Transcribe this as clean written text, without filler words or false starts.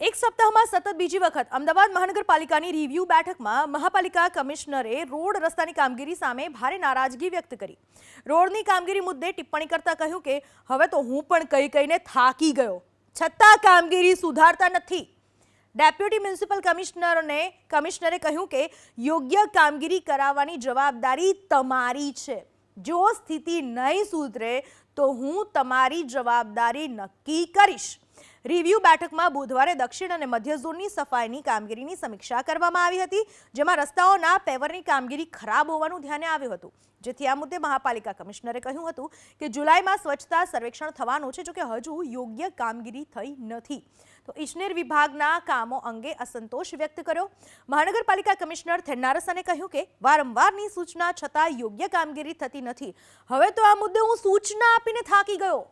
એક સપ્તાહમાં સતત બીજી વખત અમદાવાદ મહાનગરપાલિકાની રિવ્યુ બેઠકમાં મહાપાલિકા કમિશનરે રોડ રસ્તાની કામગીરી સામે ભારે નારાજગી વ્યક્ત કરી. રોડની કામગીરી મુદ્દે ટિપ્પણી કરતા કહ્યું કે હવે તો હું પણ કહીને થાકી ગયો, છતાં કામગીરી સુધારતા નથી. ડેપ્યુટી મ્યુનિસિપલ કમિશનરે કહ્યું કે યોગ્ય કામગીરી કરાવવાની જવાબદારી તમારી છે. જો સ્થિતિ નહીં સુધરે તો હું તમારી જવાબદારી નક્કી કરીશ. રિવ્યુ બેઠકમાં બુધવારે દક્ષિણ અને મધ્ય ઝોનની સફાઈની કામગીરીની સમીક્ષા કરવામાં આવી હતી, જેમાં રસ્તાઓના પેવરની કામગીરી ખરાબ હોવાનું ધ્યાને આવ્યું હતું. જેથી આ મુદ્દે મહાપાલિકા કમિશનરે કહ્યું હતું કે જુલાઈમાં સ્વચ્છતા સર્વેક્ષણ થવાનું છે, જોકે હજુ યોગ્ય કામગીરી થઈ નથી. તો ઇજનેર વિભાગના કામો અંગે અસંતોષ વ્યક્ત કર્યો. મહાનગરપાલિકા કમિશનર થેન્નારસને કહ્યું કે વારંવારની સૂચના છતાં યોગ્ય કામગીરી થતી નથી. હવે તો આ મુદ્દે હું સૂચના આપીને થાકી ગયો.